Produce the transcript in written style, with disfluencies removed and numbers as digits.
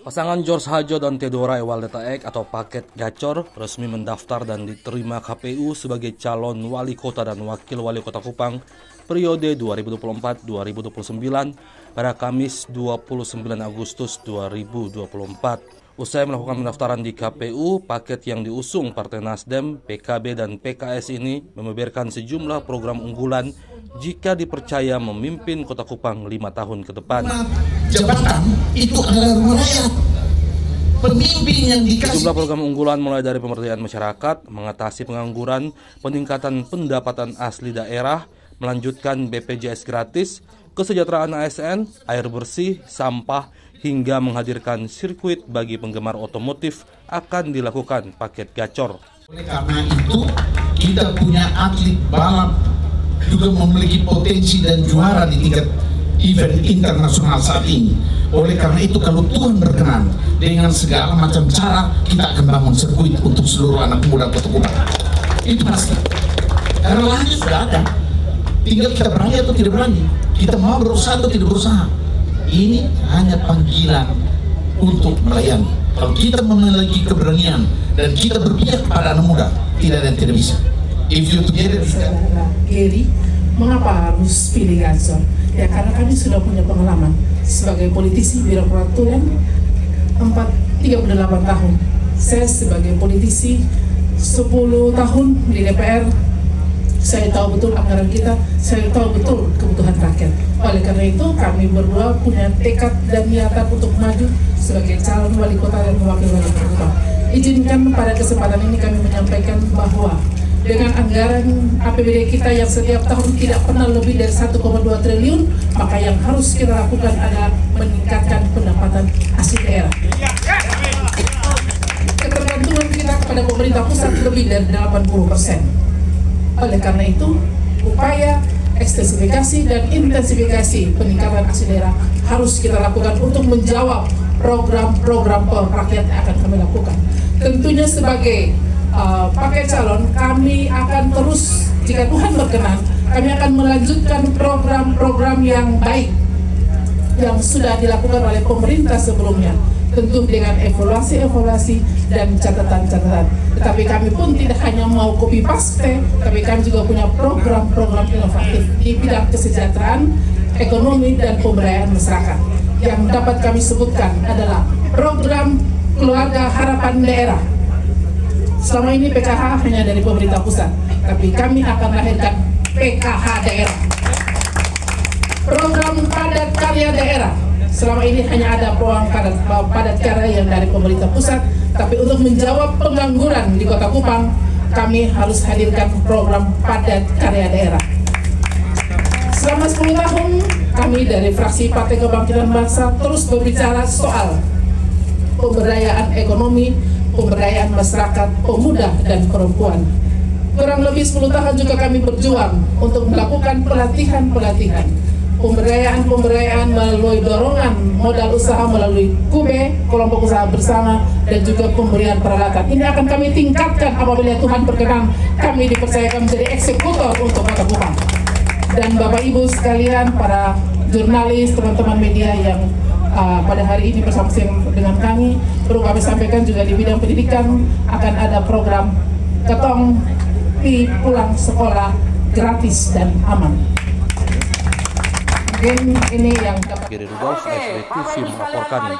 Pasangan George Hajo dan Theodora Ewaldeta Ek atau paket gacor resmi mendaftar dan diterima KPU sebagai calon wali kota dan wakil wali kota Kupang periode 2024-2029 pada Kamis 29 Agustus 2024. Usai melakukan pendaftaran di KPU, paket yang diusung Partai Nasdem, PKB, dan PKS ini membeberkan sejumlah program unggulan jika dipercaya memimpin Kota Kupang 5 tahun ke depan. Jabatan itu adalah rumah rakyat. Pemimpin yang dikasih. Sejumlah program unggulan mulai dari pemberdayaan masyarakat, mengatasi pengangguran, peningkatan pendapatan asli daerah, melanjutkan BPJS gratis, kesejahteraan ASN, air bersih, sampah, hingga menghadirkan sirkuit bagi penggemar otomotif akan dilakukan paket gacor. Oleh karena itu, kita punya atlet balap juga memiliki potensi dan juara di tingkat event internasional saat ini. Oleh karena itu, kalau Tuhan berkenan, dengan segala macam cara kita akan bangun sirkuit untuk seluruh anak muda Kota Kupang. Itu pasti. Karena lahannya sudah ada. Tinggal kita berani atau tidak berani. Kita mau berusaha atau tidak berusaha. Ini hanya panggilan untuk melayani. Kalau kita memiliki keberanian dan kita berpihak kepada anak muda, tidak ada yang tidak bisa. If you together, Gary, mengapa harus pilih gacor? Ya karena kami sudah punya pengalaman sebagai politisi birokrat tulen 38 tahun. Saya sebagai politisi 10 tahun di DPR. Saya tahu betul anggaran kita, saya tahu betul kebutuhan rakyat. Oleh karena itu, kami berdua punya tekad dan niatan untuk maju sebagai calon wali kota dan wakil wali kota. Izinkan pada kesempatan ini kami menyampaikan bahwa dengan anggaran APBD kita yang setiap tahun tidak pernah lebih dari 1,2 triliun, maka yang harus kita lakukan adalah meningkatkan pendapatan asli daerah. Ketergantungan kita kepada pemerintah pusat lebih dari 80%. Oleh karena itu, upaya ekstensifikasi dan intensifikasi peningkatan asli daerah harus kita lakukan untuk menjawab program-program rakyat yang akan kami lakukan. Tentunya sebagai paket calon, kami akan terus, jika Tuhan berkenan, kami akan melanjutkan program-program yang baik yang sudah dilakukan oleh pemerintah sebelumnya, tentu dengan evaluasi dan catatan-catatan. Tetapi kami pun tidak hanya mau copy paste, tapi kami juga punya program-program inovatif di bidang kesejahteraan, ekonomi, dan pemberdayaan masyarakat. Yang dapat kami sebutkan adalah program Keluarga Harapan Daerah. Selama ini PKH hanya dari pemerintah pusat, tapi kami akan lahirkan PKH daerah. Program Padat Karya Daerah. Selama ini hanya ada program padat karya yang dari pemerintah pusat, tapi untuk menjawab pengangguran di Kota Kupang, kami harus hadirkan program padat karya daerah. Selama 10 tahun, kami dari fraksi Partai Kebangkitan Bangsa terus berbicara soal pemberdayaan ekonomi, pemberdayaan masyarakat, pemuda, dan perempuan. Kurang lebih 10 tahun juga kami berjuang untuk melakukan pelatihan-pelatihan. Pemberdayaan melalui dorongan modal usaha melalui KUBE, kelompok usaha bersama, dan juga pemberian peralatan. Ini akan kami tingkatkan apabila Tuhan berkenan kami dipercayakan menjadi eksekutor untuk Kota Kupang. Dan Bapak Ibu sekalian, para jurnalis, teman-teman media yang pada hari ini bersama-sama dengan kami, perlu kami sampaikan juga di bidang pendidikan akan ada program Ketong Pi Pulang Sekolah gratis dan aman. Mungkin ini yang dapat. Giri Rudolf, SBTV melaporkan.